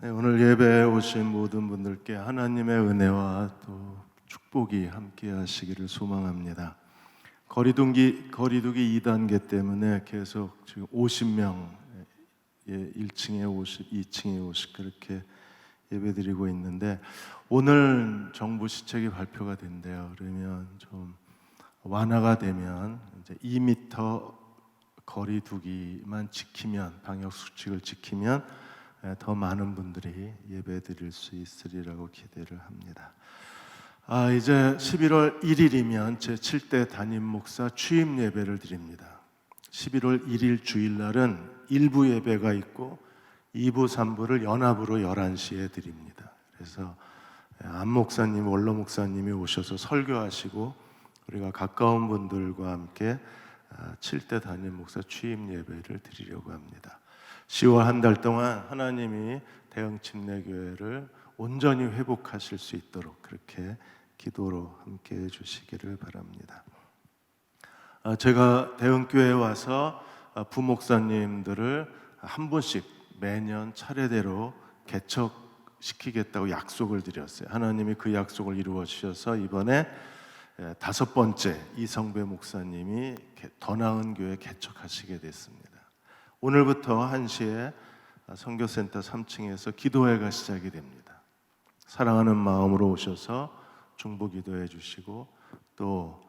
네, 오늘 예배에 오신 모든 분들께 하나님의 은혜와 또 축복이 함께 하시기를 소망합니다. 거리두기 2단계 때문에 계속 지금 50명, 1층에 50, 2층에 50 그렇게 예배드리고 있는데 오늘 정부 시책이 발표가 된대요. 그러면 좀 완화가 되면 이제 2m 거리두기만 지키면, 방역 수칙을 지키면 더 많은 분들이 예배 드릴 수 있으리라고 기대를 합니다. 이제 11월 1일이면 제 7대 담임 목사 취임 예배를 드립니다. 11월 1일 주일날은 1부 예배가 있고 2부, 3부를 연합으로 11시에 드립니다. 그래서 안 목사님, 원로 목사님이 오셔서 설교하시고 우리가 가까운 분들과 함께 7대 담임 목사 취임 예배를 드리려고 합니다. 10월 한 달 동안 하나님이 대흥침례교회를 온전히 회복하실 수 있도록 그렇게 기도로 함께 해주시기를 바랍니다. 제가 대흥교회에 와서 부목사님들을 한 분씩 매년 차례대로 개척시키겠다고 약속을 드렸어요. 하나님이 그 약속을 이루어 주셔서 이번에 5번째 이성배 목사님이 더 나은 교회 개척하시게 됐습니다. 오늘부터 1시에 선교센터 3층에서 기도회가 시작이 됩니다. 사랑하는 마음으로 오셔서 중보 기도해 주시고 또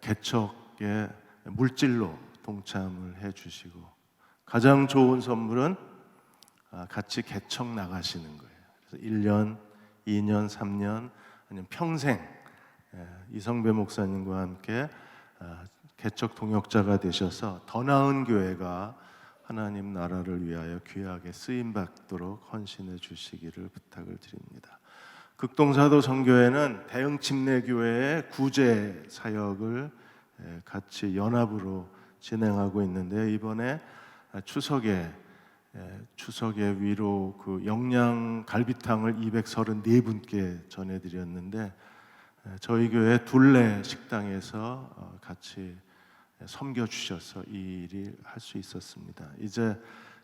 개척의 물질로 동참을 해 주시고 가장 좋은 선물은 같이 개척 나가시는 거예요. 그래서 1년, 2년, 3년 아니면 평생 이성배 목사님과 함께 개척 동역자가 되셔서 더 나은 교회가 하나님 나라를 위하여 귀하게 쓰임받도록 헌신해 주시기를 부탁을 드립니다. 극동사도 선교회는 대흥침례교회의 구제 사역을 같이 연합으로 진행하고 있는데 이번에 추석에 위로 그 영양 갈비탕을 234분께 전해드렸는데 저희 교회 둘레 식당에서 같이 섬겨주셔서 이 일이 할 수 있었습니다. 이제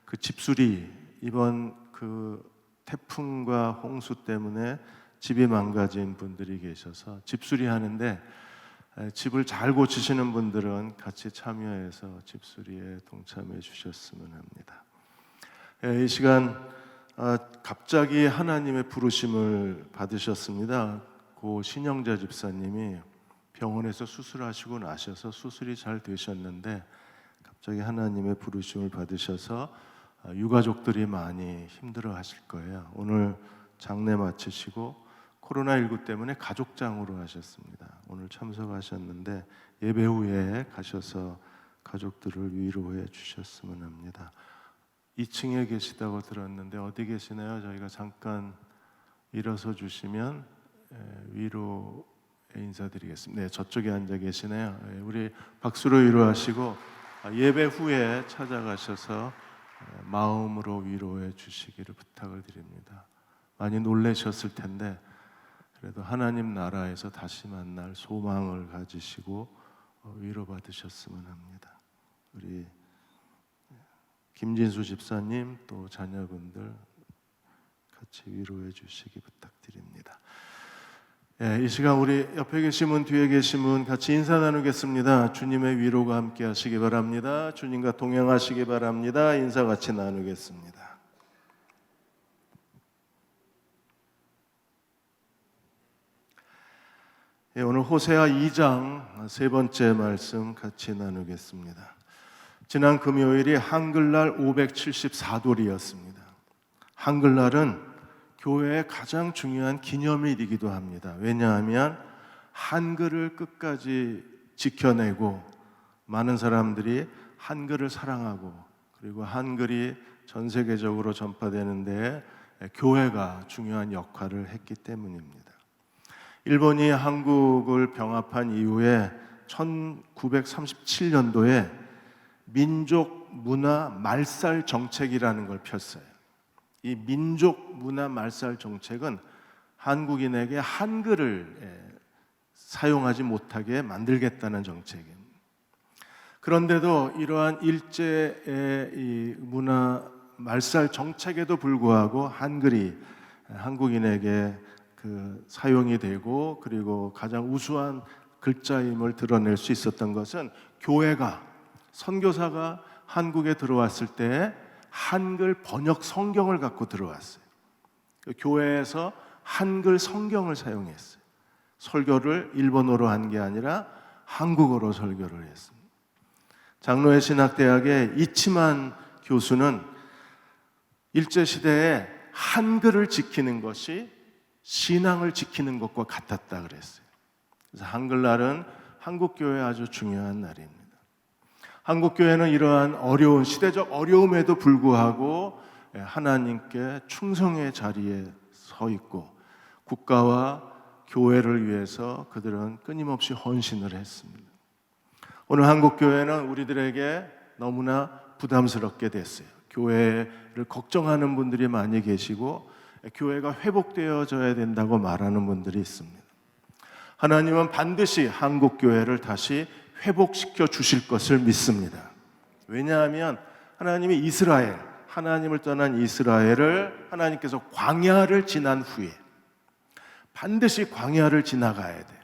그 집수리 이번 그 태풍과 홍수 때문에 집이 망가진 분들이 계셔서 집수리 하는데 집을 잘 고치시는 분들은 같이 참여해서 집수리에 동참해 주셨으면 합니다. 이 시간 갑자기 하나님의 부르심을 받으셨습니다. 고 신영자 집사님이 병원에서 수술하시고 나셔서 수술이 잘 되셨는데 갑자기 하나님의 부르심을 받으셔서 유가족들이 많이 힘들어 하실 거예요. 오늘 장례 마치시고 코로나19 때문에 가족장으로 하셨습니다. 오늘 참석하셨는데 예배 후에 가셔서 가족들을 위로해 주셨으면 합니다. 2층에 계시다고 들었는데 어디 계시나요? 저희가 잠깐 일어서 주시면 위로 인사드리겠습니다. 네, 저쪽에 앉아 계시네요. 우리 박수로 위로하시고 예배 후에 찾아가셔서 마음으로 위로해 주시기를 부탁을 드립니다. 많이 놀라셨을 텐데 그래도 하나님 나라에서 다시 만날 소망을 가지시고 위로받으셨으면 합니다. 우리 김진수 집사님 또 자녀분들 같이 위로해 주시기 부탁드립니다. 이 시간 우리 옆에 계신 분, 뒤에 계신 분 같이 인사 나누겠습니다. 주님의 위로가 함께 하시기 바랍니다. 주님과 동행하시기 바랍니다. 인사 같이 나누겠습니다. 오늘 호세아 2장 3번째 말씀 같이 나누겠습니다. 지난 금요일이 한글날 574돌이었습니다. 한글날은 교회의 가장 중요한 기념일이기도 합니다. 왜냐하면 한글을 끝까지 지켜내고 많은 사람들이 한글을 사랑하고 그리고 한글이 전 세계적으로 전파되는 데 교회가 중요한 역할을 했기 때문입니다. 일본이 한국을 병합한 이후에 1937년도에 민족 문화 말살 정책이라는 걸 폈어요. 이 민족 문화 말살 정책은 한국인에게 한글을 사용하지 못하게 만들겠다는 정책입니다. 그런데도 이러한 일제의 이 문화 말살 정책에도 불구하고 한글이 한국인에게 사용이 되고 그리고 가장 우수한 글자임을 드러낼 수 있었던 것은 교회가 선교사가 한국에 들어왔을 때 한글 번역 성경을 갖고 들어왔어요. 교회에서 한글 성경을 사용했어요. 설교를 일본어로 한 게 아니라 한국어로 설교를 했습니다. 장로회 신학대학의 이치만 교수는 일제시대에 한글을 지키는 것이 신앙을 지키는 것과 같았다 그랬어요. 그래서 한글날은 한국교회에 아주 중요한 날입니다. 한국교회는 이러한 어려운 시대적 어려움에도 불구하고 하나님께 충성의 자리에 서 있고 국가와 교회를 위해서 그들은 끊임없이 헌신을 했습니다. 오늘 한국교회는 우리들에게 너무나 부담스럽게 됐어요. 교회를 걱정하는 분들이 많이 계시고 교회가 회복되어져야 된다고 말하는 분들이 있습니다. 하나님은 반드시 한국교회를 다시 회복시켜 주실 것을 믿습니다. 왜냐하면 하나님이 이스라엘, 하나님을 떠난 이스라엘을 하나님께서 광야를 지난 후에 반드시 광야를 지나가야 돼요.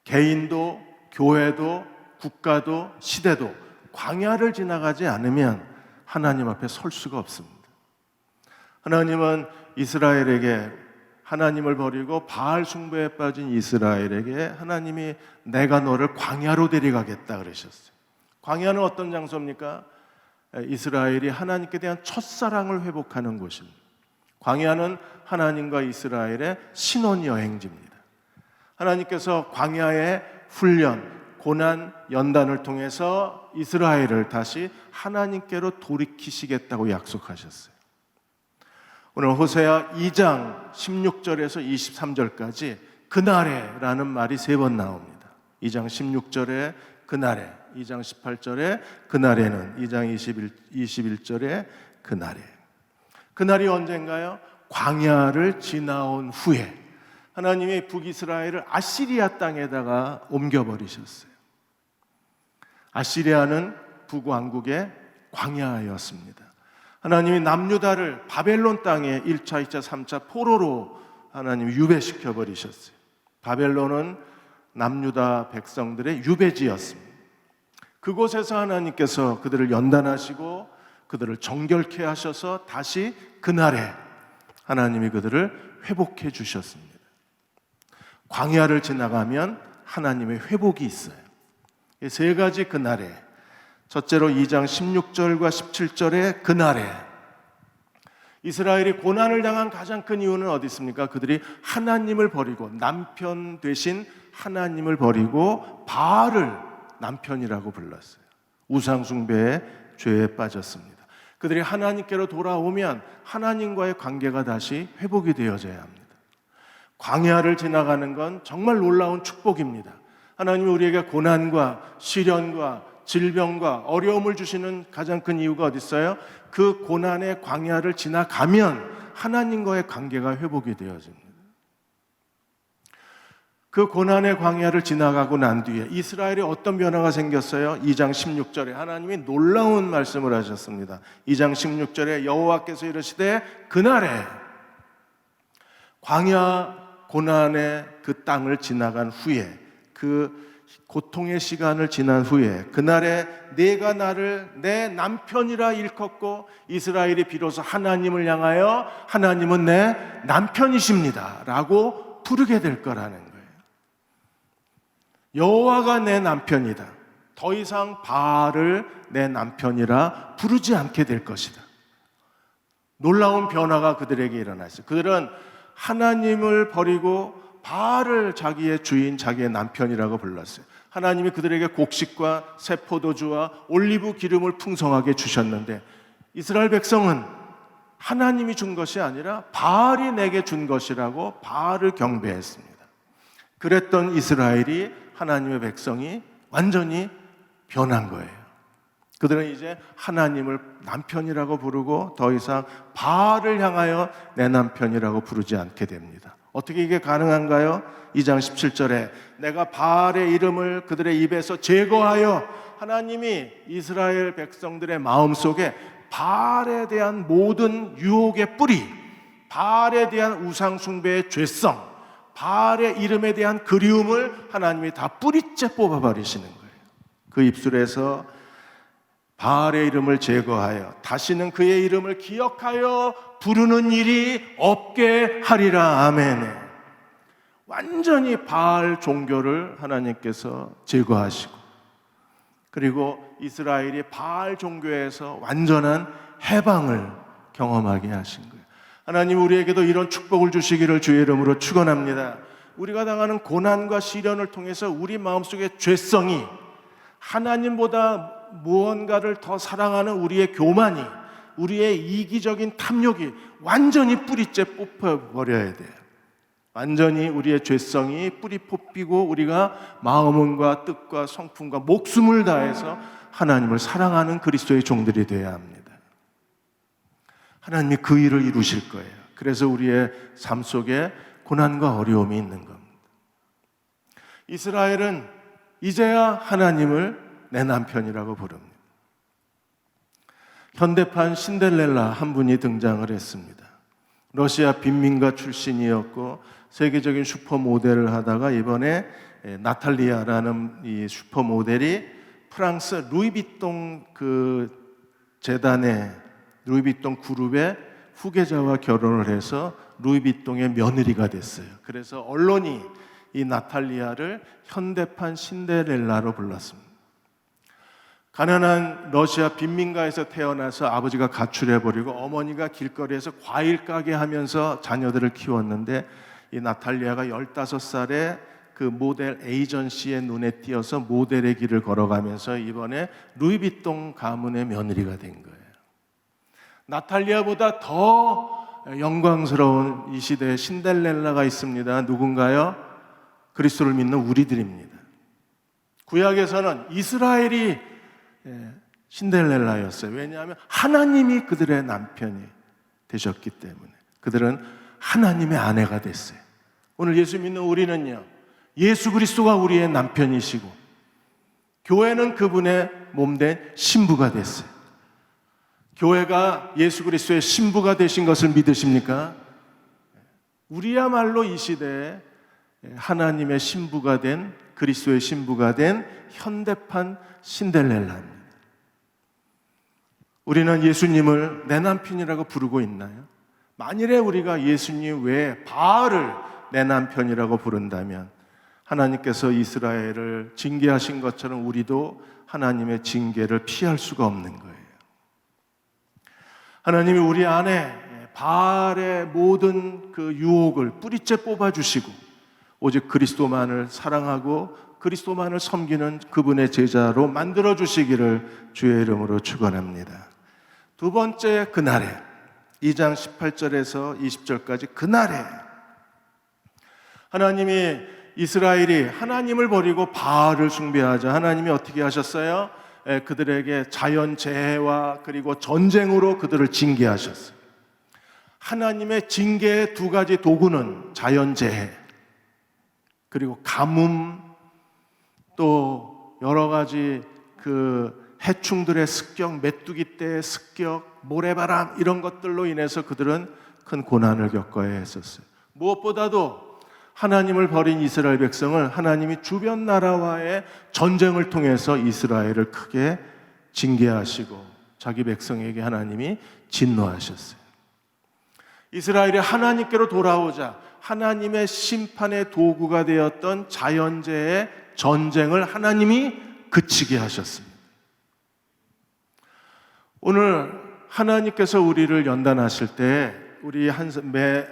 개인도 교회도 국가도 시대도 광야를 지나가지 않으면 하나님 앞에 설 수가 없습니다. 하나님은 이스라엘에게 하나님을 버리고 바알 숭배에 빠진 이스라엘에게 하나님이 내가 너를 광야로 데려가겠다 그러셨어요. 광야는 어떤 장소입니까? 이스라엘이 하나님께 대한 첫사랑을 회복하는 곳입니다. 광야는 하나님과 이스라엘의 신혼여행지입니다. 하나님께서 광야의 훈련, 고난, 연단을 통해서 이스라엘을 다시 하나님께로 돌이키시겠다고 약속하셨어요. 오늘 호세아 2장 16절에서 23절까지 그날에라는 말이 3번 나옵니다. 2장 16절에 그날에, 2장 18절에 그날에는, 2장 21절에 그날에. 그날이 언젠가요? 광야를 지나온 후에 하나님이 북이스라엘을 아시리아 땅에다가 옮겨버리셨어요. 아시리아는 북왕국의 광야였습니다. 하나님이 남유다를 바벨론 땅에 1차, 2차, 3차 포로로 하나님이 유배시켜 버리셨어요. 바벨론은 남유다 백성들의 유배지였습니다. 그곳에서 하나님께서 그들을 연단하시고 그들을 정결케 하셔서 다시 그날에 하나님이 그들을 회복해 주셨습니다. 광야를 지나가면 하나님의 회복이 있어요. 3가지 그날에, 첫째로 2장 16절과 17절의 그날에 이스라엘이 고난을 당한 가장 큰 이유는 어디 있습니까? 그들이 하나님을 버리고 남편 되신 하나님을 버리고 바알을 남편이라고 불렀어요. 우상 숭배의 죄에 빠졌습니다. 그들이 하나님께로 돌아오면 하나님과의 관계가 다시 회복이 되어져야 합니다. 광야를 지나가는 건 정말 놀라운 축복입니다. 하나님이 우리에게 고난과 시련과 질병과 어려움을 주시는 가장 큰 이유가 어디 있어요? 그 고난의 광야를 지나가면 하나님과의 관계가 회복이 되어집니다. 그 고난의 광야를 지나가고 난 뒤에 이스라엘에 어떤 변화가 생겼어요? 2장 16절에 하나님이 놀라운 말씀을 하셨습니다. 2장 16절에 여호와께서 이르시되 그날에 광야 고난의 그 땅을 지나간 후에 그 고통의 시간을 지난 후에 그날에 내가 나를 내 남편이라 일컫고 이스라엘이 비로소 하나님을 향하여 하나님은 내 남편이십니다 라고 부르게 될 거라는 거예요. 여호와가 내 남편이다. 더 이상 바알을 내 남편이라 부르지 않게 될 것이다. 놀라운 변화가 그들에게 일어났어요. 그들은 하나님을 버리고 바알을 자기의 주인, 자기의 남편이라고 불렀어요. 하나님이 그들에게 곡식과 새 포도주와 올리브 기름을 풍성하게 주셨는데 이스라엘 백성은 하나님이 준 것이 아니라 바알이 내게 준 것이라고 바알을 경배했습니다. 그랬던 이스라엘이 하나님의 백성이 완전히 변한 거예요. 그들은 이제 하나님을 남편이라고 부르고 더 이상 바알을 향하여 내 남편이라고 부르지 않게 됩니다. 어떻게 이게 가능한가요? 2장 17절에 내가 바알의 이름을 그들의 입에서 제거하여 하나님이 이스라엘 백성들의 마음속에 바알에 대한 모든 유혹의 뿌리, 바알에 대한 우상 숭배의 죄성, 바알의 이름에 대한 그리움을 하나님이 다 뿌리째 뽑아버리시는 거예요. 그 입술에서 바알의 이름을 제거하여 다시는 그의 이름을 기억하여 부르는 일이 없게 하리라. 아멘. 완전히 바알 종교를 하나님께서 제거하시고, 그리고 이스라엘이 바알 종교에서 완전한 해방을 경험하게 하신 거예요. 하나님, 우리에게도 이런 축복을 주시기를 주의 이름으로 축원합니다. 우리가 당하는 고난과 시련을 통해서 우리 마음속의 죄성이, 하나님보다 무언가를 더 사랑하는 우리의 교만이, 우리의 이기적인 탐욕이 완전히 뿌리째 뽑혀버려야 돼요. 완전히 우리의 죄성이 뿌리 뽑히고 우리가 마음과 뜻과 성품과 목숨을 다해서 하나님을 사랑하는 그리스도의 종들이 되어야 합니다. 하나님이 그 일을 이루실 거예요. 그래서 우리의 삶 속에 고난과 어려움이 있는 겁니다. 이스라엘은 이제야 하나님을 내 남편이라고 부릅니다. 현대판 신데렐라 한 분이 등장을 했습니다. 러시아 빈민가 출신이었고 세계적인 슈퍼모델을 하다가 이번에 나탈리아라는 이 슈퍼모델이 프랑스 루이비통 그 재단의 루이비통 그룹의 후계자와 결혼을 해서 루이비통의 며느리가 됐어요. 그래서 언론이 이 나탈리아를 현대판 신데렐라로 불렀습니다. 가난한 러시아 빈민가에서 태어나서 아버지가 가출해버리고 어머니가 길거리에서 과일 가게 하면서 자녀들을 키웠는데, 이 나탈리아가 15살에 그 모델 에이전시의 눈에 띄어서 모델의 길을 걸어가면서 이번에 루이비통 가문의 며느리가 된 거예요. 나탈리아보다 더 영광스러운 이 시대에 신데렐라가 있습니다. 누군가요? 그리스도를 믿는 우리들입니다. 구약에서는 이스라엘이 신데렐라였어요. 왜냐하면 하나님이 그들의 남편이 되셨기 때문에 그들은 하나님의 아내가 됐어요. 오늘 예수 믿는 우리는요, 예수 그리스도가 우리의 남편이시고 교회는 그분의 몸된 신부가 됐어요. 교회가 예수 그리스도의 신부가 되신 것을 믿으십니까? 우리야말로 이 시대에 하나님의 신부가 된, 그리스도의 신부가 된 현대판 신데렐라입니다. 우리는 예수님을 내 남편이라고 부르고 있나요? 만일에 우리가 예수님 외에 바알을 내 남편이라고 부른다면 하나님께서 이스라엘을 징계하신 것처럼 우리도 하나님의 징계를 피할 수가 없는 거예요. 하나님이 우리 안에 바알의 모든 그 유혹을 뿌리째 뽑아주시고 오직 그리스도만을 사랑하고 그리스도만을 섬기는 그분의 제자로 만들어주시기를 주의 이름으로 축원합니다. 두 번째, 그날에 2장 18절에서 20절까지 그날에 하나님이 이스라엘이 하나님을 버리고 바알을 숭배하자 하나님이 어떻게 하셨어요? 그들에게 자연재해와 그리고 전쟁으로 그들을 징계하셨어요. 하나님의 징계의 두 가지 도구는 자연재해 그리고 가뭄, 또 여러 가지 그 해충들의 습격, 메뚜기 떼의 습격, 모래바람 이런 것들로 인해서 그들은 큰 고난을 겪어야 했었어요. 무엇보다도 하나님을 버린 이스라엘 백성을 하나님이 주변 나라와의 전쟁을 통해서 이스라엘을 크게 징계하시고 자기 백성에게 하나님이 진노하셨어요. 이스라엘이 하나님께로 돌아오자 하나님의 심판의 도구가 되었던 자연재해의 전쟁을 하나님이 그치게 하셨습니다. 오늘 하나님께서 우리를 연단하실 때 우리 매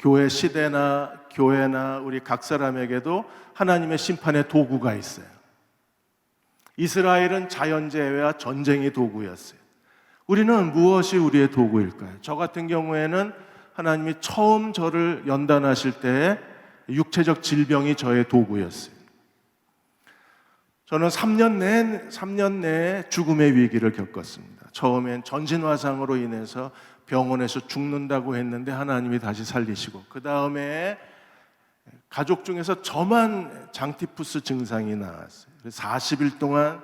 교회 시대나 교회나 우리 각 사람에게도 하나님의 심판의 도구가 있어요. 이스라엘은 자연재해와 전쟁이 도구였어요. 우리는 무엇이 우리의 도구일까요? 저 같은 경우에는 하나님이 처음 저를 연단하실 때 육체적 질병이 저의 도구였어요. 저는 3년 내에 죽음의 위기를 겪었습니다. 처음엔 전신화상으로 인해서 병원에서 죽는다고 했는데 하나님이 다시 살리시고, 그 다음에 가족 중에서 저만 장티푸스 증상이 나왔어요. 40일 동안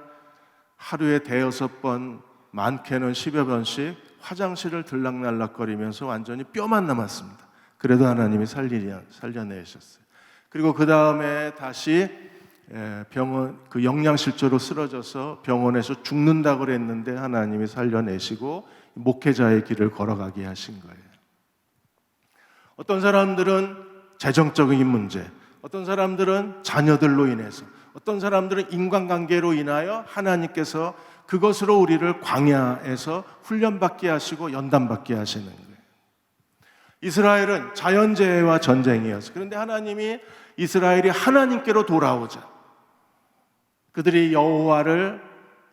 하루에 5번 많게는 10여 번씩 화장실을 들락날락거리면서 완전히 뼈만 남았습니다. 그래도 하나님이 살려내셨어요. 그리고 그 다음에 다시 병원 그 영양실조로 쓰러져서 병원에서 죽는다고 그랬는데 하나님이 살려내시고 목회자의 길을 걸어가게 하신 거예요. 어떤 사람들은 재정적인 문제, 어떤 사람들은 자녀들로 인해서, 어떤 사람들은 인간관계로 인하여 하나님께서 그것으로 우리를 광야에서 훈련받게 하시고 연단받게 하시는 거예요. 이스라엘은 자연재해와 전쟁이었어요. 그런데 하나님이 이스라엘이 하나님께로 돌아오자, 그들이 여호와를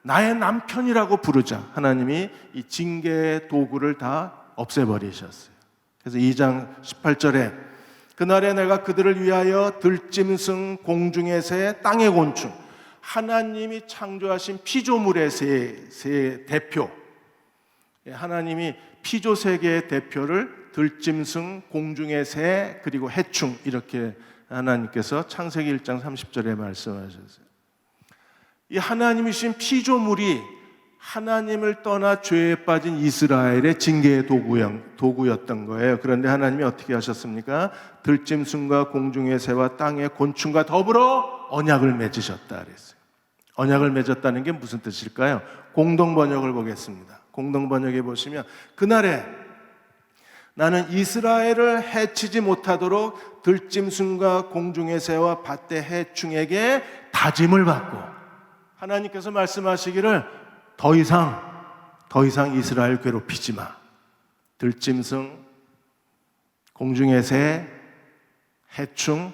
나의 남편이라고 부르자 하나님이 이 징계의 도구를 다 없애버리셨어요. 그래서 2장 18절에 그날에 내가 그들을 위하여 들짐승, 공중의 새, 땅의 곤충, 하나님이 창조하신 피조물의 새 대표, 하나님이 피조 세계의 대표를 들짐승, 공중의 새, 그리고 해충, 이렇게 하나님께서 창세기 1장 30절에 말씀하셨어요. 이 하나님이신 피조물이 하나님을 떠나 죄에 빠진 이스라엘의 징계의 도구였던 거예요. 그런데 하나님이 어떻게 하셨습니까? 들짐승과 공중의 새와 땅의 곤충과 더불어 언약을 맺으셨다 그랬어요. 언약을 맺었다는 게 무슨 뜻일까요? 공동 번역을 보겠습니다. 공동 번역에 보시면 그날에 나는 이스라엘을 해치지 못하도록 들짐승과 공중의 새와 밭의 해충에게 다짐을 받고, 하나님께서 말씀하시기를 더 이상 이스라엘 괴롭히지 마. 들짐승, 공중의 새, 해충,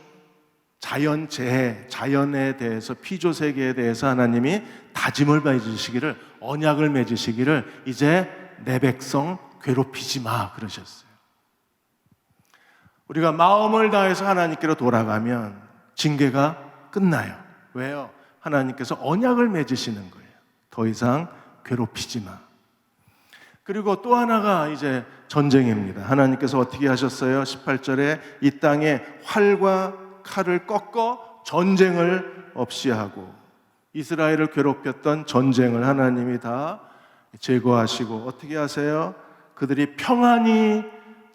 자연재해, 자연에 대해서, 피조세계에 대해서 하나님이 다짐을 맺으시기를, 언약을 맺으시기를 이제 내 백성 괴롭히지 마 그러셨어요. 우리가 마음을 다해서 하나님께로 돌아가면 징계가 끝나요. 왜요? 하나님께서 언약을 맺으시는 거예요. 더 이상 괴롭히지 마. 그리고 또 하나가 이제 전쟁입니다. 하나님께서 어떻게 하셨어요? 18절에 이 땅에 활과 칼을 꺾어 전쟁을 없이 하고, 이스라엘을 괴롭혔던 전쟁을 하나님이 다 제거하시고 어떻게 하세요? 그들이 평안히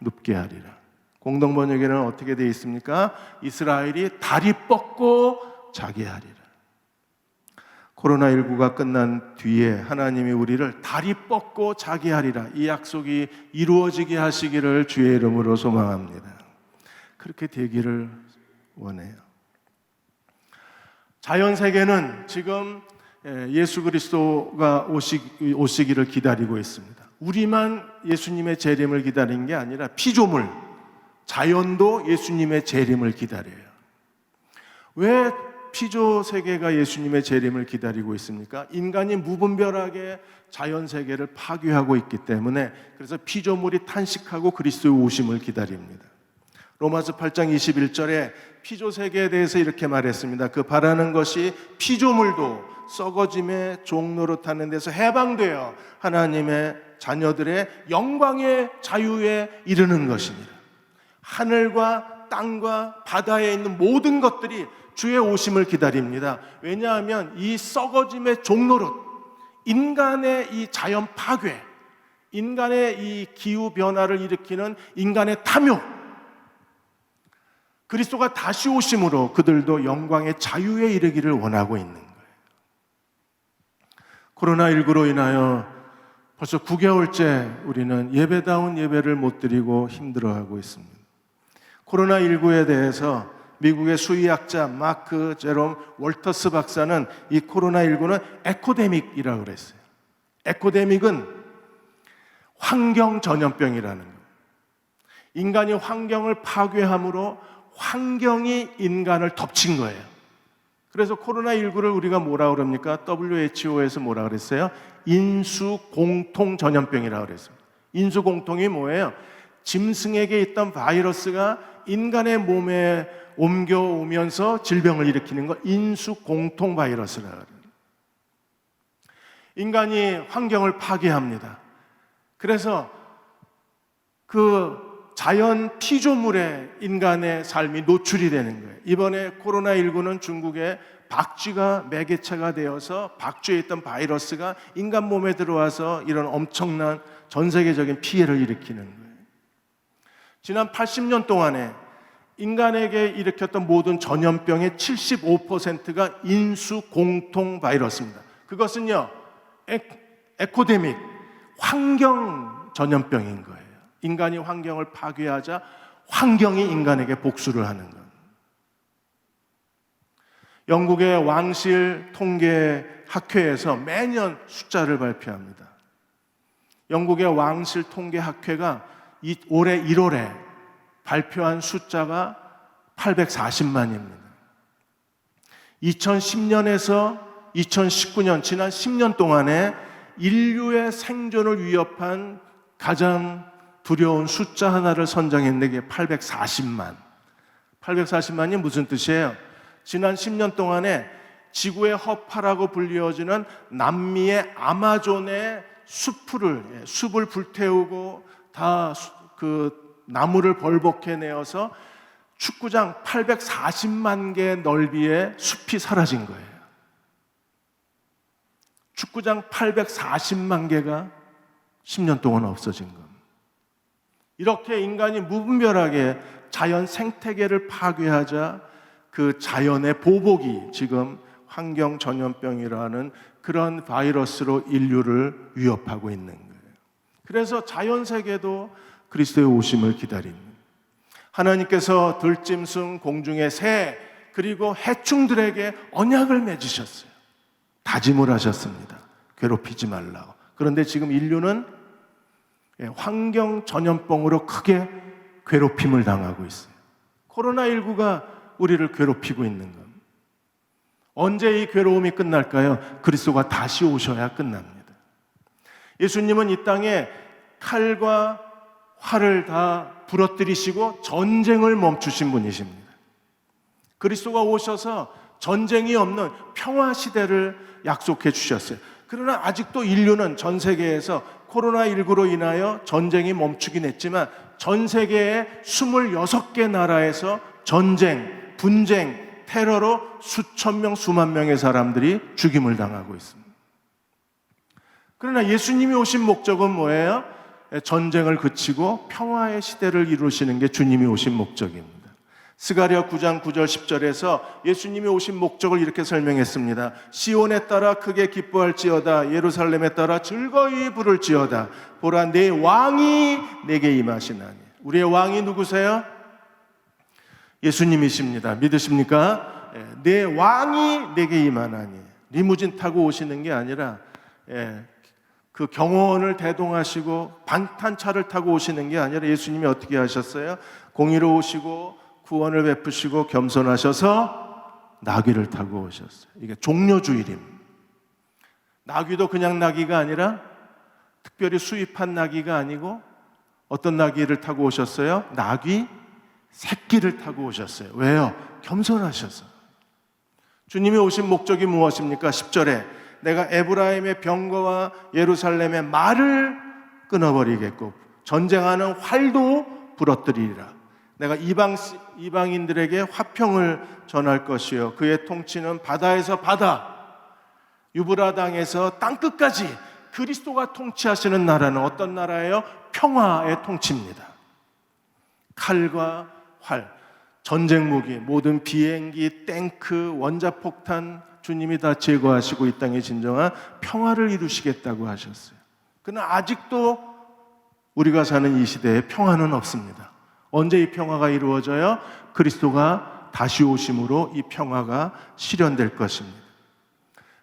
눕게 하리라. 공동번역에는 어떻게 되어 있습니까? 이스라엘이 다리 뻗고 자게 하리라. 코로나19가 끝난 뒤에 하나님이 우리를 다리 뻗고 자게 하리라, 이 약속이 이루어지게 하시기를 주의 이름으로 소망합니다. 그렇게 되기를 원해요. 자연세계는 지금 예수 그리스도가 오시기를 기다리고 있습니다. 우리만 예수님의 재림을 기다리는 게 아니라 피조물, 자연도 예수님의 재림을 기다려요. 왜 피조세계가 예수님의 재림을 기다리고 있습니까? 인간이 무분별하게 자연세계를 파괴하고 있기 때문에, 그래서 피조물이 탄식하고 그리스도의 오심을 기다립니다. 로마서 8장 21절에 피조세계에 대해서 이렇게 말했습니다. 그 바라는 것이 피조물도 썩어짐의 종노릇하는 데서 해방되어 하나님의 자녀들의 영광의 자유에 이르는 것입니다. 하늘과 땅과 바다에 있는 모든 것들이 주의 오심을 기다립니다. 왜냐하면 이 썩어짐의 종노릇, 인간의 이 자연 파괴, 인간의 이 기후 변화를 일으키는 인간의 탐욕, 그리스도가 다시 오심으로 그들도 영광의 자유에 이르기를 원하고 있는 거예요. 코로나19로 인하여 벌써 9개월째 우리는 예배다운 예배를 못 드리고 힘들어하고 있습니다. 코로나19에 대해서 미국의 수의학자 마크 제롬 월터스 박사는 이 코로나19는 에코데믹이라고 그랬어요. 에코데믹은 환경 전염병이라는 거예요. 인간이 환경을 파괴함으로 환경이 인간을 덮친 거예요. 그래서 코로나19를 우리가 뭐라 그럽니까? WHO에서 뭐라 그랬어요? 인수공통 전염병이라고 그랬습니다. 인수공통이 뭐예요? 짐승에게 있던 바이러스가 인간의 몸에 옮겨오면서 질병을 일으키는 거, 인수공통 바이러스라고 그래요. 인간이 환경을 파괴합니다. 그래서 그 자연 피조물에 인간의 삶이 노출이 되는 거예요. 이번에 코로나19는 중국의 박쥐가 매개체가 되어서 박쥐에 있던 바이러스가 인간 몸에 들어와서 이런 엄청난 전 세계적인 피해를 일으키는 거예요. 지난 80년 동안에 인간에게 일으켰던 모든 전염병의 75%가 인수 공통 바이러스입니다. 그것은요, 에코데믹, 환경 전염병인 거예요. 인간이 환경을 파괴하자 환경이 인간에게 복수를 하는 것. 영국의 왕실 통계 학회에서 매년 숫자를 발표합니다. 영국의 왕실 통계 학회가 올해 1월에 발표한 숫자가 840만입니다. 2010년에서 2019년 지난 10년 동안에 인류의 생존을 위협한 가장 두려운 숫자 하나를 선정했는데 그게 840만. 840만이 무슨 뜻이에요? 지난 10년 동안에 지구의 허파라고 불리워지는 남미의 아마존의 숲을 불태우고 다 그 나무를 벌벅해내어서 축구장 840만 개 넓이의 숲이 사라진 거예요. 축구장 840만 개가 10년 동안 없어진 겁니다. 이렇게 인간이 무분별하게 자연 생태계를 파괴하자 그 자연의 보복이 지금 환경 전염병이라는 그런 바이러스로 인류를 위협하고 있는 거예요. 그래서 자연 세계도 그리스도의 오심을 기다립니다. 하나님께서 들짐승, 공중의 새, 그리고 해충들에게 언약을 맺으셨어요. 다짐을 하셨습니다. 괴롭히지 말라고. 그런데 지금 인류는 환경 전염병으로 크게 괴롭힘을 당하고 있어요. 코로나19가 우리를 괴롭히고 있는 겁니다. 언제 이 괴로움이 끝날까요? 그리스도가 다시 오셔야 끝납니다. 예수님은 이 땅에 칼과 활을 다 부러뜨리시고 전쟁을 멈추신 분이십니다. 그리스도가 오셔서 전쟁이 없는 평화 시대를 약속해 주셨어요. 그러나 아직도 인류는 전 세계에서 코로나19로 인하여 전쟁이 멈추긴 했지만 전 세계의 26개 나라에서 전쟁, 분쟁, 테러로 수천 명, 수만 명의 사람들이 죽임을 당하고 있습니다. 그러나 예수님이 오신 목적은 뭐예요? 전쟁을 그치고 평화의 시대를 이루시는 게 주님이 오신 목적입니다. 스가랴 9장 9절 10절에서 예수님이 오신 목적을 이렇게 설명했습니다. 시온에 따라 크게 기뻐할지어다, 예루살렘에 따라 즐거이 부를지어다. 보라, 내 왕이 내게 임하시나니. 우리의 왕이 누구세요? 예수님이십니다. 믿으십니까? 내 왕이 내게 임하나니. 리무진 타고 오시는 게 아니라 그 경호원을 대동하시고 방탄차를 타고 오시는 게 아니라 예수님이 어떻게 하셨어요? 공의로 오시고 구원을 베푸시고 겸손하셔서 나귀를 타고 오셨어요. 이게 종려주일입니다. 나귀도 그냥 나귀가 아니라 특별히 수입한 나귀가 아니고 어떤 나귀를 타고 오셨어요? 나귀 새끼를 타고 오셨어요. 왜요? 겸손하셔서. 주님이 오신 목적이 무엇입니까? 10절에 내가 에브라임의 병거와 예루살렘의 말을 끊어버리겠고 전쟁하는 활도 부러뜨리리라. 내가 이방인들에게 화평을 전할 것이요 그의 통치는 바다에서 바다, 유브라당에서 땅끝까지. 그리스도가 통치하시는 나라는 어떤 나라예요? 평화의 통치입니다. 칼과 활, 전쟁 무기, 모든 비행기, 탱크, 원자폭탄 주님이 다 제거하시고 이 땅에 진정한 평화를 이루시겠다고 하셨어요. 그러나 아직도 우리가 사는 이 시대에 평화는 없습니다. 언제 이 평화가 이루어져요? 그리스도가 다시 오심으로 이 평화가 실현될 것입니다.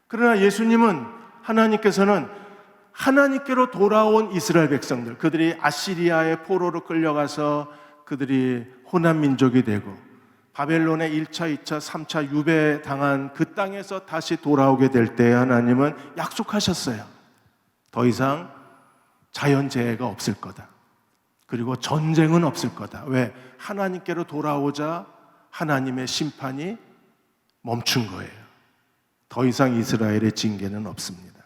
그러나 예수님은, 하나님께서는 하나님께로 돌아온 이스라엘 백성들, 그들이 아시리아의 포로로 끌려가서 그들이 호남 민족이 되고 바벨론의 1차, 2차, 3차 유배당한 그 땅에서 다시 돌아오게 될 때 하나님은 약속하셨어요. 더 이상 자연재해가 없을 거다. 그리고 전쟁은 없을 거다. 왜? 하나님께로 돌아오자 하나님의 심판이 멈춘 거예요. 더 이상 이스라엘의 징계는 없습니다.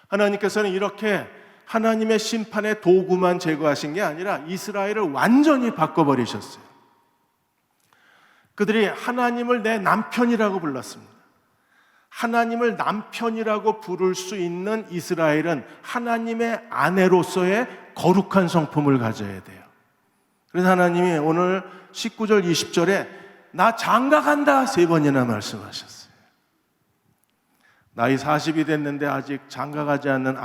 하나님께서는 이렇게 하나님의 심판의 도구만 제거하신 게 아니라 이스라엘을 완전히 바꿔버리셨어요. 그들이 하나님을 내 남편이라고 불렀습니다. 하나님을 남편이라고 부를 수 있는 이스라엘은 하나님의 아내로서의 거룩한 성품을 가져야 돼요. 그래서 하나님이 오늘 19절 20절에 나 장가간다 3번이나 말씀하셨어요. 나이 40이 됐는데 아직 장가가지 않는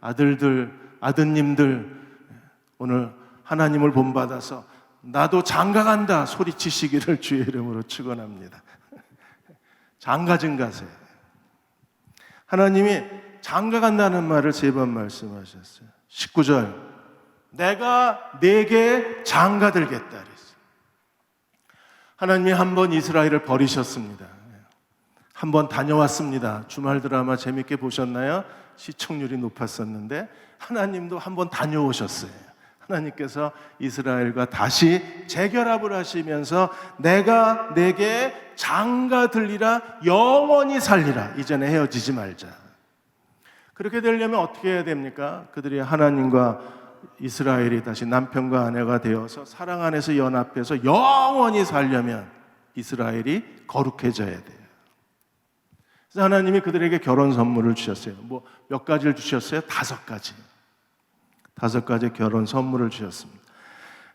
아들들, 아드님들 오늘 하나님을 본받아서 나도 장가간다 소리치시기를 주의 이름으로 축원합니다. 장가 좀 가세요. 하나님이 장가간다는 말을 3번 말씀하셨어요. 19절 내가 네게 장가들겠다 그랬어요. 하나님이 한 번 이스라엘을 버리셨습니다. 한 번 다녀왔습니다. 주말 드라마 재밌게 보셨나요? 시청률이 높았었는데 하나님도 한 번 다녀오셨어요. 하나님께서 이스라엘과 다시 재결합을 하시면서 내가 네게 장가들리라 영원히 살리라. 이전에 헤어지지 말자. 그렇게 되려면 어떻게 해야 됩니까? 그들이 하나님과 이스라엘이 다시 남편과 아내가 되어서 사랑 안에서 연합해서 영원히 살려면 이스라엘이 거룩해져야 돼요. 그래서 하나님이 그들에게 결혼 선물을 주셨어요. 뭐 몇 가지를 주셨어요? 5가지. 5가지 결혼 선물을 주셨습니다.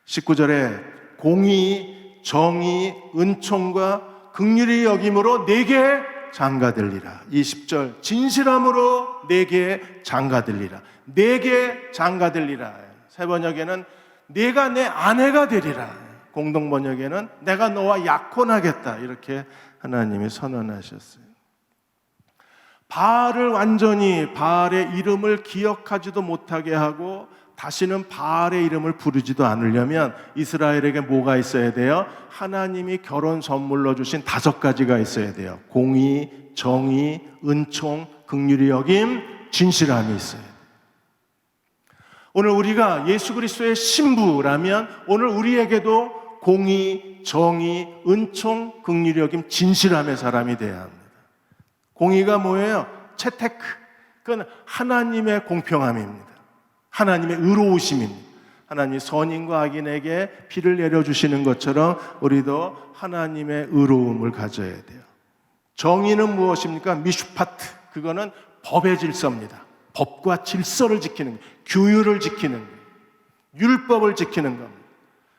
19절에 공의, 정의, 은총과 긍휼히 여김으로 네게 장가들리라. 20절 진실함으로 네게 장가들리라. 네게 장가들리라. 새 번역에는 네가 내 아내가 되리라. 공동 번역에는 내가 너와 약혼하겠다. 이렇게 하나님이 선언하셨어요. 바알을 완전히 바알의 이름을 기억하지도 못하게 하고 다시는 바알의 이름을 부르지도 않으려면 이스라엘에게 뭐가 있어야 돼요? 하나님이 결혼 선물로 주신 5가지가 있어야 돼요. 공의, 정의, 은총, 긍휼히 여김, 진실함이 있어야 돼요. 오늘 우리가 예수 그리스도의 신부라면 오늘 우리에게도 공의, 정의, 은총, 긍휼히 여김, 진실함의 사람이 돼야 합니다. 공의가 뭐예요? 채테크. 그건 하나님의 공평함입니다. 하나님의 의로우심입니다. 하나님이 선인과 악인에게 비를 내려주시는 것처럼 우리도 하나님의 의로움을 가져야 돼요. 정의는 무엇입니까? 미슈파트. 그거는 법의 질서입니다. 법과 질서를 지키는 거예요. 규율을 지키는 거예요. 율법을 지키는 겁니다.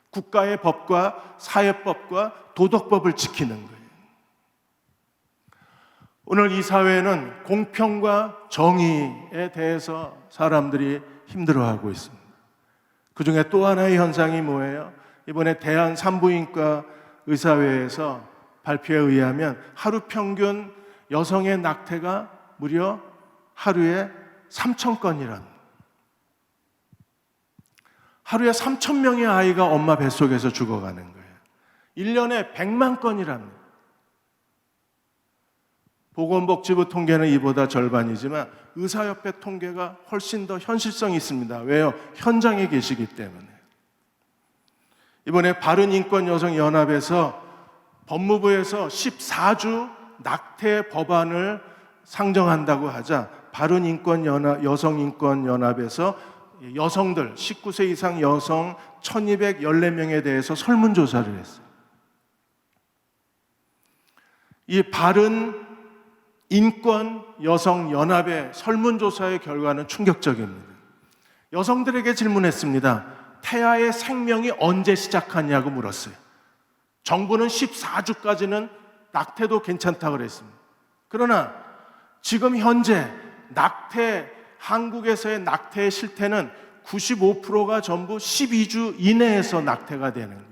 국가의 법과 사회법과 도덕법을 지키는 거예요. 오늘 이 사회는 공평과 정의에 대해서 사람들이 힘들어하고 있습니다. 그 중에 또 하나의 현상이 뭐예요? 이번에 대한산부인과 의사회에서 발표에 의하면 하루 평균 여성의 낙태가 무려 하루에 3,000건이란, 하루에 3,000명의 아이가 엄마 뱃속에서 죽어가는 거예요. 1년에 100만 건이랍니다. 보건복지부 통계는 이보다 절반이지만 의사협회 통계가 훨씬 더 현실성이 있습니다. 왜요? 현장에 계시기 때문에. 이번에 바른인권여성연합에서 법무부에서 14주 낙태 법안을 상정한다고 하자 여성인권연합에서 여성들 19세 이상 여성 1214명에 대해서 설문조사를 했어요. 이 바른 인권 여성 연합의 설문조사의 결과는 충격적입니다. 여성들에게 질문했습니다. 태아의 생명이 언제 시작하냐고 물었어요. 정부는 14주까지는 낙태도 괜찮다고 그랬습니다. 그러나 지금 현재 한국에서의 낙태의 실태는 95%가 전부 12주 이내에서 낙태가 되는 거예요.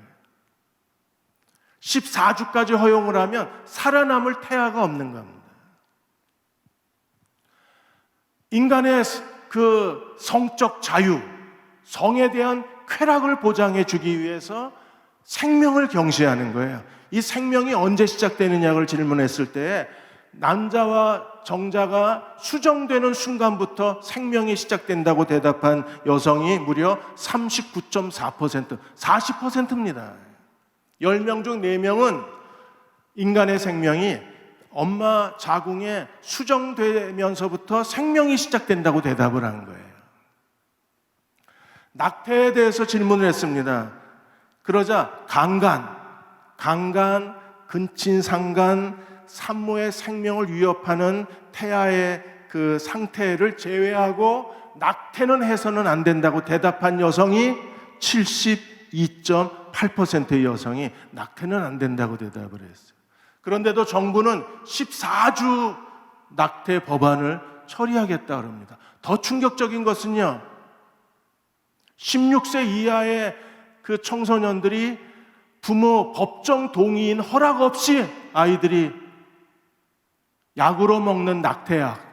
14주까지 허용을 하면 살아남을 태아가 없는 겁니다. 인간의 그 성적 자유, 성에 대한 쾌락을 보장해 주기 위해서 생명을 경시하는 거예요. 이 생명이 언제 시작되느냐를 질문했을 때 남자와 정자가 수정되는 순간부터 생명이 시작된다고 대답한 여성이 무려 39.4%, 40%입니다. 10명 중 4명은 인간의 생명이 엄마 자궁에 수정되면서부터 생명이 시작된다고 대답을 한 거예요. 낙태에 대해서 질문을 했습니다. 그러자 강간, 강간, 근친상간, 산모의 생명을 위협하는 태아의 그 상태를 제외하고 낙태는 해서는 안 된다고 대답한 여성이 72.8%의 여성이 낙태는 안 된다고 대답을 했어요. 그런데도 정부는 14주 낙태 법안을 처리하겠다 그럽니다. 더 충격적인 것은요, 16세 이하의 그 청소년들이 부모 법정 동의인 허락 없이 아이들이 약으로 먹는 낙태약,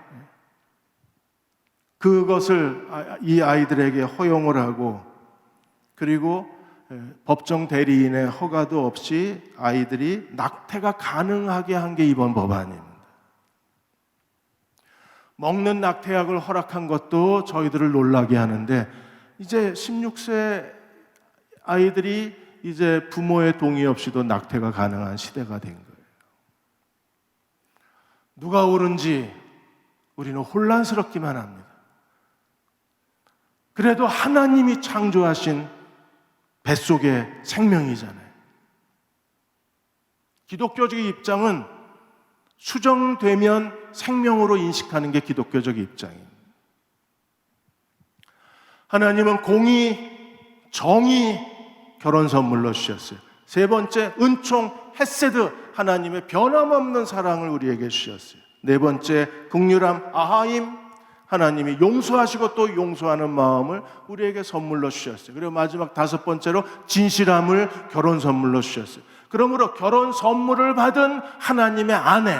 그것을 이 아이들에게 허용을 하고, 그리고 법정 대리인의 허가도 없이 아이들이 낙태가 가능하게 한 게 이번 법안입니다. 먹는 낙태약을 허락한 것도 저희들을 놀라게 하는데, 이제 16세 아이들이 이제 부모의 동의 없이도 낙태가 가능한 시대가 된 거예요. 누가 옳은지 우리는 혼란스럽기만 합니다. 그래도 하나님이 창조하신 뱃속의 생명이잖아요. 기독교적 입장은 수정되면 생명으로 인식하는 게 기독교적 입장입니다. 하나님은 공의, 정의 결혼 선물로 주셨어요. 세 번째, 은총, 헤세드, 하나님의 변함없는 사랑을 우리에게 주셨어요. 네 번째, 긍휼함, 아하임, 하나님이 용서하시고 또 용서하는 마음을 우리에게 선물로 주셨어요. 그리고 마지막 다섯 번째로 진실함을 결혼 선물로 주셨어요. 그러므로 결혼 선물을 받은 하나님의 아내,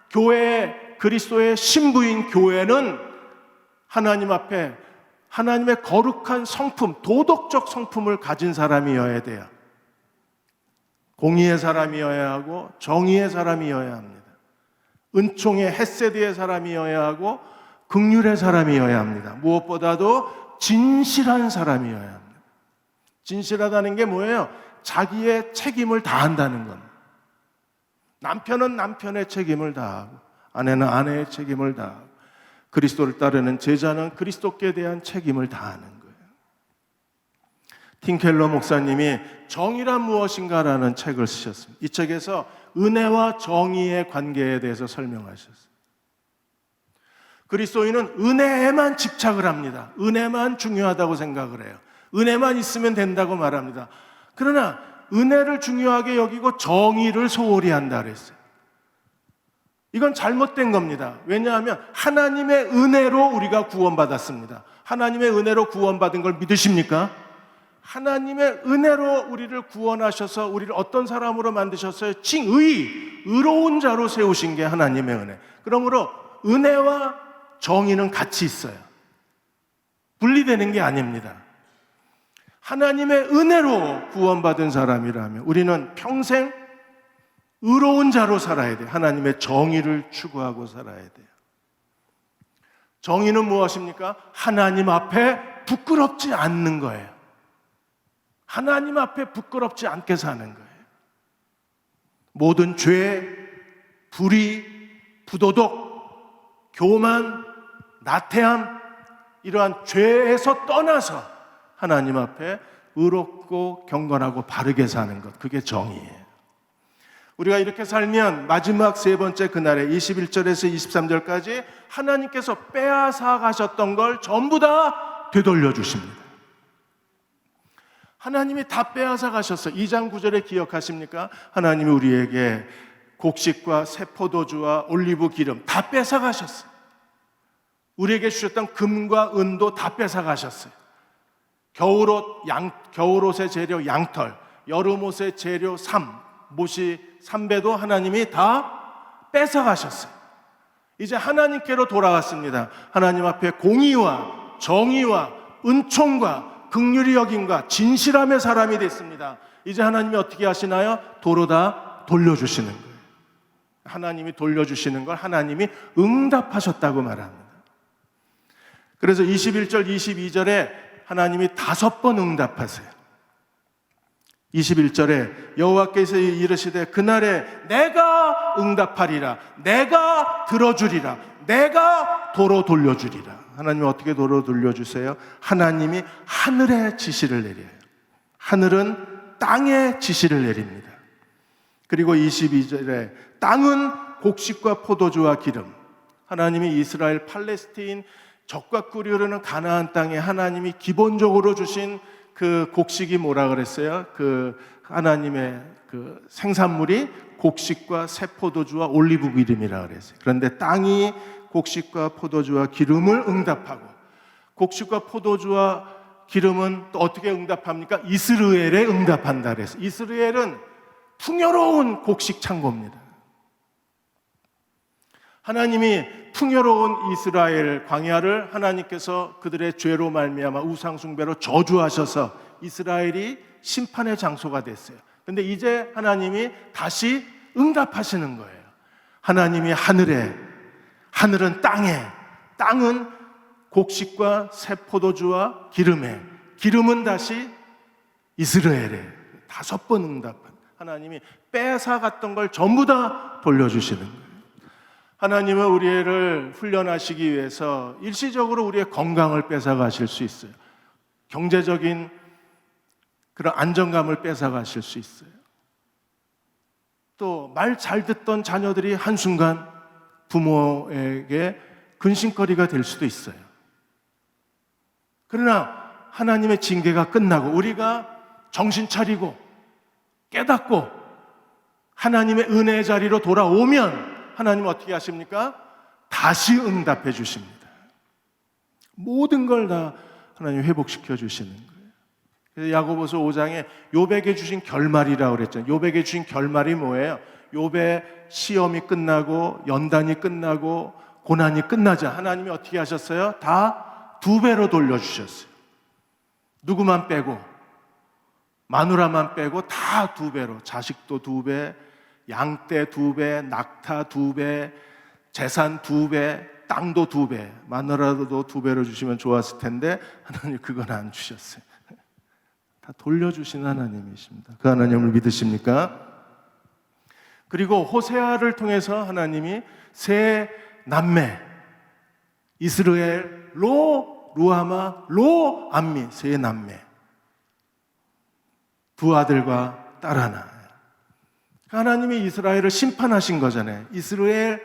교회, 그리스도의 신부인 교회는 하나님 앞에 하나님의 거룩한 성품, 도덕적 성품을 가진 사람이어야 돼요. 공의의 사람이어야 하고 정의의 사람이어야 합니다. 은총의 헤세드의 사람이어야 하고 긍휼의 사람이어야 합니다. 무엇보다도 진실한 사람이어야 합니다. 진실하다는 게 뭐예요? 자기의 책임을 다한다는 겁니다. 남편은 남편의 책임을 다하고 아내는 아내의 책임을 다하고 그리스도를 따르는 제자는 그리스도께 대한 책임을 다하는 거예요. 팀켈러 목사님이 정의란 무엇인가라는 책을 쓰셨습니다. 이 책에서 은혜와 정의의 관계에 대해서 설명하셨어요. 그리스도인은 은혜에만 집착을 합니다. 은혜만 중요하다고 생각을 해요. 은혜만 있으면 된다고 말합니다. 그러나 은혜를 중요하게 여기고 정의를 소홀히 한다 그랬어요. 이건 잘못된 겁니다. 왜냐하면 하나님의 은혜로 우리가 구원받았습니다. 하나님의 은혜로 구원받은 걸 믿으십니까? 하나님의 은혜로 우리를 구원하셔서 우리를 어떤 사람으로 만드셨어요? 의로운 자로 세우신 게 하나님의 은혜. 그러므로 은혜와 정의는 같이 있어요. 분리되는 게 아닙니다. 하나님의 은혜로 구원받은 사람이라면 우리는 평생 의로운 자로 살아야 돼요. 하나님의 정의를 추구하고 살아야 돼요. 정의는 무엇입니까? 하나님 앞에 부끄럽지 않는 거예요. 하나님 앞에 부끄럽지 않게 사는 거예요. 모든 죄, 불의, 부도덕, 교만, 나태함, 이러한 죄에서 떠나서 하나님 앞에 의롭고 경건하고 바르게 사는 것, 그게 정의예요. 우리가 이렇게 살면 마지막 세 번째 그날에 21절에서 23절까지 하나님께서 빼앗아 가셨던 걸 전부 다 되돌려 주십니다. 하나님이 다 빼앗아 가셨어요. 2장 9절에 기억하십니까? 하나님이 우리에게 곡식과 새 포도주와 올리브 기름 다 뺏어 가셨어요. 우리에게 주셨던 금과 은도 다 뺏어 가셨어요. 겨울옷의 재료 양털, 여름옷의 재료 못이 삼배도 하나님이 다 뺏어 가셨어요. 이제 하나님께로 돌아왔습니다. 하나님 앞에 공의와 정의와 은총과 긍휼히 여김과 진실함의 사람이 됐습니다. 이제 하나님이 어떻게 하시나요? 도로 다 돌려주시는 거예요. 하나님이 돌려주시는 걸 하나님이 응답하셨다고 말합니다. 그래서 21절, 22절에 하나님이 5번 응답하세요. 21절에 여호와께서 이르시되 그날에 내가 응답하리라, 내가 들어주리라, 내가 도로 돌려주리라. 하나님이 어떻게 도로 돌려주세요? 하나님이 하늘의 지시를 내려요. 하늘은 땅의 지시를 내립니다. 그리고 22절에 땅은 곡식과 포도주와 기름. 하나님이 이스라엘 팔레스타인 적과 꿀이 흐르는 가나안 땅에 하나님이 기본적으로 주신 그 곡식이 뭐라 그랬어요? 그 하나님의 그 생산물이 곡식과 새 포도주와 올리브 기름이라 그랬어요. 그런데 땅이 곡식과 포도주와 기름을 응답하고, 곡식과 포도주와 기름은 또 어떻게 응답합니까? 이스라엘에 응답한다 그랬어요. 이스라엘은 풍요로운 곡식 창고입니다. 하나님이 풍요로운 이스라엘 광야를 하나님께서 그들의 죄로 말미암아 우상 숭배로 저주하셔서 이스라엘이 심판의 장소가 됐어요. 그런데 이제 하나님이 다시 응답하시는 거예요. 하나님이 하늘에, 하늘은 땅에, 땅은 곡식과 새 포도주와 기름에, 기름은 다시 이스라엘에 5번 응답한, 하나님이 뺏어갔던 걸 전부 다 돌려주시는 거예요. 하나님은 우리를 훈련하시기 위해서 일시적으로 우리의 건강을 뺏어가실 수 있어요. 경제적인 그런 안정감을 뺏어가실 수 있어요. 또 말 잘 듣던 자녀들이 한순간 부모에게 근심거리가 될 수도 있어요. 그러나 하나님의 징계가 끝나고 우리가 정신 차리고 깨닫고 하나님의 은혜의 자리로 돌아오면 하나님은 어떻게 하십니까? 다시 응답해 주십니다. 모든 걸 다 하나님 회복시켜 주시는 거예요. 그래서 야고보서 5장에 욥에게 주신 결말이라고 그랬잖아요. 욥에게 주신 결말이 뭐예요? 욥의 시험이 끝나고 연단이 끝나고 고난이 끝나자 하나님이 어떻게 하셨어요? 다 2배로 돌려주셨어요. 누구만 빼고, 마누라만 빼고 다 2배로, 자식도 2배, 양떼 2배, 낙타 2배, 재산 2배, 땅도 2배, 마누라도 2배로 주시면 좋았을 텐데 하나님 그건 안 주셨어요. 다 돌려주신 하나님이십니다. 그 하나님을 믿으십니까? 그리고 호세아를 통해서 하나님이 세 남매, 이스라엘, 루하마, 암미, 세 남매, 2 아들과 딸 하나. 하나님이 이스라엘을 심판하신 거잖아요. 이스라엘,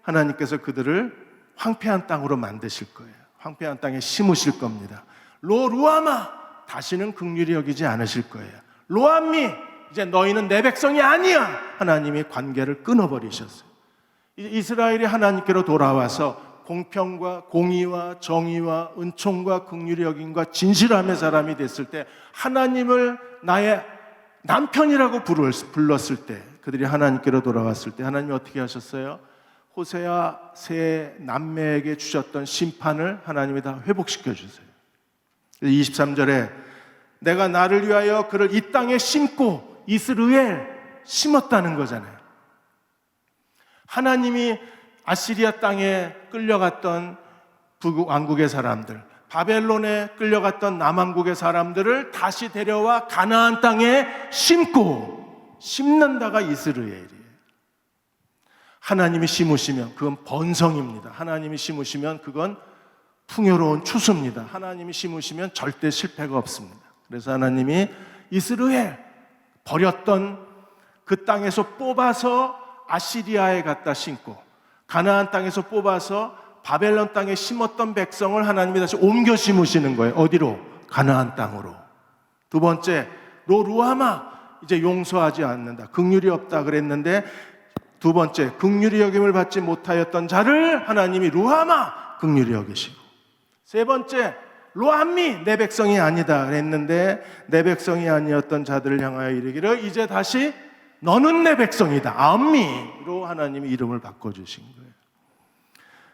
하나님께서 그들을 황폐한 땅으로 만드실 거예요. 황폐한 땅에 심으실 겁니다. 루하마, 다시는 긍휼히 여기지 않으실 거예요. 암미, 이제 너희는 내 백성이 아니야. 하나님이 관계를 끊어버리셨어요. 이스라엘이 하나님께로 돌아와서 공평과 공의와 정의와 은총과 긍휼히 여김과 진실함의 사람이 됐을 때, 하나님을 나의 남편이라고 불렀을 때, 그들이 하나님께로 돌아왔을 때 하나님이 어떻게 하셨어요? 호세아 세 남매에게 주셨던 심판을 하나님이 다 회복시켜 주세요. 23절에 내가 나를 위하여 그를 이 땅에 심고, 이스라엘 심었다는 거잖아요. 하나님이 아시리아 땅에 끌려갔던 북왕국의 사람들, 바벨론에 끌려갔던 남왕국의 사람들을 다시 데려와 가나안 땅에 심는다가 이스라엘이에요. 하나님이 심으시면 그건 번성입니다. 하나님이 심으시면 그건 풍요로운 추수입니다. 하나님이 심으시면 절대 실패가 없습니다. 그래서 하나님이 이스라엘 버렸던 그 땅에서 뽑아서 아시리아에 갖다 심고, 가나안 땅에서 뽑아서 바벨론 땅에 심었던 백성을 하나님이 다시 옮겨 심으시는 거예요. 어디로? 가나안 땅으로. 2 번째, 루하마, 이제 용서하지 않는다, 긍휼이 없다 그랬는데, 2 번째, 긍휼히 여김을 받지 못하였던 자를 하나님이 루하마, 긍휼히 여기시고, 3 번째, 암미, 내 백성이 아니다 그랬는데 내 백성이 아니었던 자들을 향하여 이르기를 이제 다시 너는 내 백성이다, 암미로 하나님이 이름을 바꿔주신 거예요.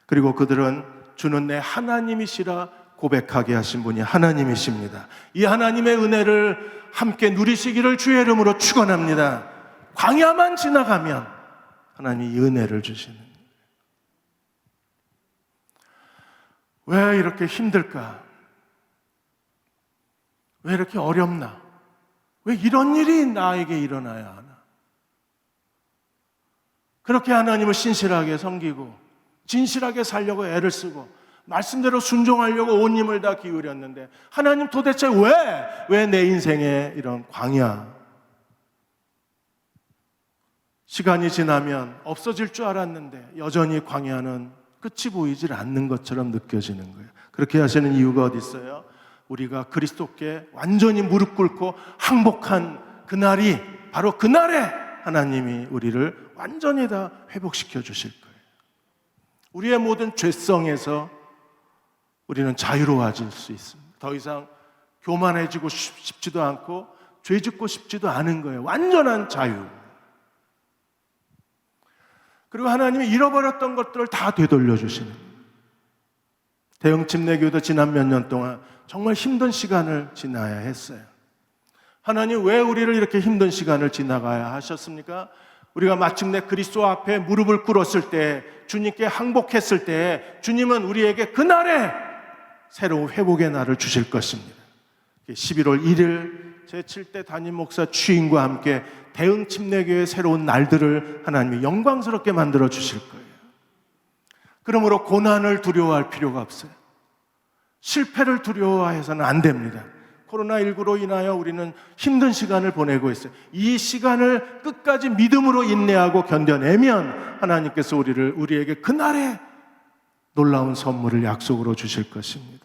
그리고 그들은 주는 내 하나님이시라 고백하게 하신 분이 하나님이십니다. 이 하나님의 은혜를 함께 누리시기를 주의 이름으로 축원합니다. 광야만 지나가면 하나님이 이 은혜를 주시는 거예요. 왜 이렇게 힘들까? 왜 이렇게 어렵나? 왜 이런 일이 나에게 일어나야 하나? 그렇게 하나님을 신실하게 섬기고 진실하게 살려고 애를 쓰고 말씀대로 순종하려고 온 힘을 다 기울였는데 하나님 도대체 왜 내 인생에 이런 광야, 시간이 지나면 없어질 줄 알았는데 여전히 광야는 끝이 보이질 않는 것처럼 느껴지는 거예요. 그렇게 하시는 이유가 어디 있어요? 우리가 그리스도께 완전히 무릎 꿇고 항복한 그날이 바로 그날에 하나님이 우리를 완전히 다 회복시켜 주실 거예요. 우리의 모든 죄성에서 우리는 자유로워질 수 있습니다. 더 이상 교만해지고 싶지도 않고 죄 짓고 싶지도 않은 거예요. 완전한 자유. 그리고 하나님이 잃어버렸던 것들을 다 되돌려 주시는 거예요. 대형 침례교도 지난 몇 년 동안 정말 힘든 시간을 지나야 했어요. 하나님 왜 우리를 이렇게 힘든 시간을 지나가야 하셨습니까? 우리가 마침내 그리스도 앞에 무릎을 꿇었을 때, 주님께 항복했을 때 주님은 우리에게 그날에 새로운 회복의 날을 주실 것입니다. 11월 1일 제7대 담임 목사 취임과 함께 대흥 침례교회의 새로운 날들을 하나님이 영광스럽게 만들어 주실 거예요. 그러므로 고난을 두려워할 필요가 없어요. 실패를 두려워해서는 안 됩니다. 코로나19로 인하여 우리는 힘든 시간을 보내고 있어요. 이 시간을 끝까지 믿음으로 인내하고 견뎌내면 하나님께서 우리에게 그날에 놀라운 선물을 약속으로 주실 것입니다.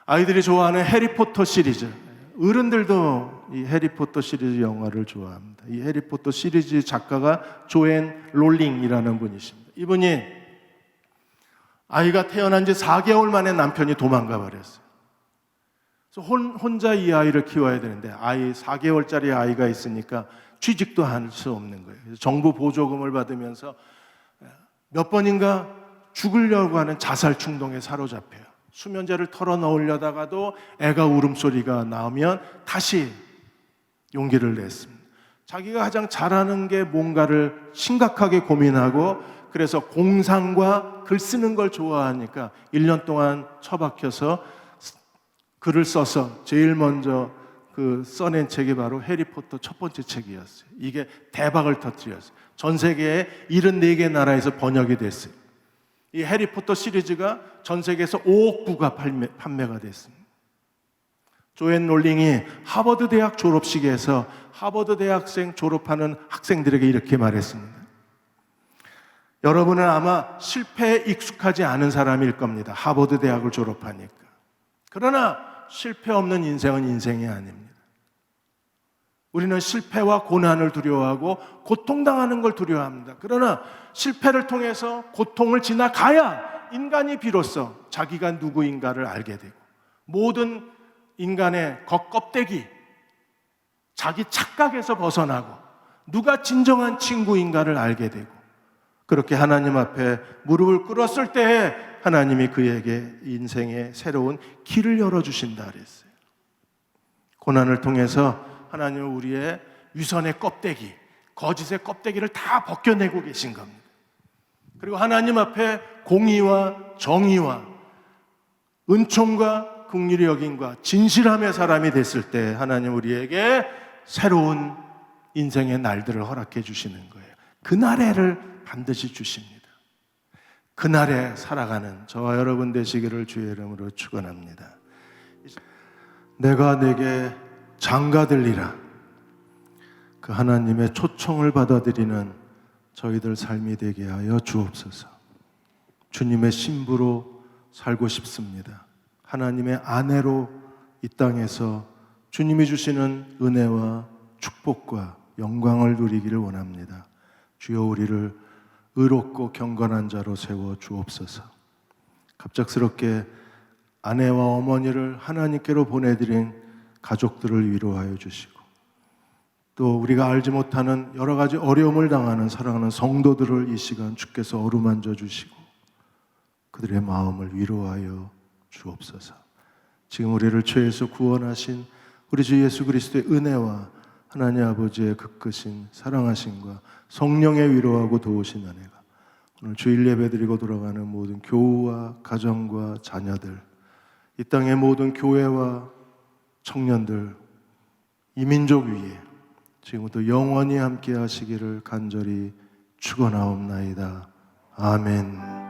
아이들이 좋아하는 해리포터 시리즈, 어른들도 이 해리포터 시리즈 영화를 좋아합니다. 이 해리포터 시리즈 작가가 조앤 롤링이라는 분이십니다. 이분이 아이가 태어난 지 4개월 만에 남편이 도망가 버렸어요. 그래서 혼자 이 아이를 키워야 되는데 4개월짜리 아이가 있으니까 취직도 할 수 없는 거예요. 그래서 정부 보조금을 받으면서 몇 번인가 죽으려고 하는 자살 충동에 사로잡혀요. 수면제를 털어 넣으려다가도 애가 울음소리가 나오면 다시 용기를 냈습니다. 자기가 가장 잘하는 게 뭔가를 심각하게 고민하고, 그래서 공상과 글 쓰는 걸 좋아하니까 1년 동안 처박혀서 글을 써서 제일 먼저 써낸 책이 바로 해리포터 첫 번째 책이었어요. 이게 대박을 터뜨렸어요. 전 세계의 74개 나라에서 번역이 됐어요. 이 해리포터 시리즈가 전 세계에서 5억 부가 판매가 됐습니다. 조앤 롤링이 하버드 대학 졸업식에서 하버드 대학생 졸업하는 학생들에게 이렇게 말했습니다. 여러분은 아마 실패에 익숙하지 않은 사람일 겁니다. 하버드 대학을 졸업하니까. 그러나 실패 없는 인생은 인생이 아닙니다. 우리는 실패와 고난을 두려워하고 고통당하는 걸 두려워합니다. 그러나 실패를 통해서 고통을 지나가야 인간이 비로소 자기가 누구인가를 알게 되고, 모든 인간의 겉껍데기, 자기 착각에서 벗어나고 누가 진정한 친구인가를 알게 되고, 그렇게 하나님 앞에 무릎을 꿇었을 때 하나님이 그에게 인생의 새로운 길을 열어주신다 그랬어요. 고난을 통해서 하나님은 우리의 위선의 껍데기, 거짓의 껍데기를 다 벗겨내고 계신 겁니다. 그리고 하나님 앞에 공의와 정의와 은총과 긍휼의 여김과 진실함의 사람이 됐을 때 하나님 우리에게 새로운 인생의 날들을 허락해 주시는 거예요. 그날에를 반드시 주십니다. 그날에 살아가는 저와 여러분 되시기를 주의 이름으로 축원합니다. 내가 내게 장가들리라, 그 하나님의 초청을 받아들이는 저희들 삶이 되게 하여 주옵소서. 주님의 신부로 살고 싶습니다. 하나님의 아내로 이 땅에서 주님이 주시는 은혜와 축복과 영광을 누리기를 원합니다. 주여 우리를 의롭고 경건한 자로 세워 주옵소서. 갑작스럽게 아내와 어머니를 하나님께로 보내드린 가족들을 위로하여 주시고, 또 우리가 알지 못하는 여러 가지 어려움을 당하는 사랑하는 성도들을 이 시간 주께서 어루만져 주시고 그들의 마음을 위로하여 주옵소서. 지금 우리를 죄에서 구원하신 우리 주 예수 그리스도의 은혜와 하나님 아버지의 극크신 사랑하심과 성령의 위로하고 도우신 은혜가 오늘 주일 예배드리고 돌아가는 모든 교우와 가정과 자녀들, 이 땅의 모든 교회와 청년들, 이 민족 위에 지금부터 영원히 함께 하시기를 간절히 축원하옵나이다. 아멘.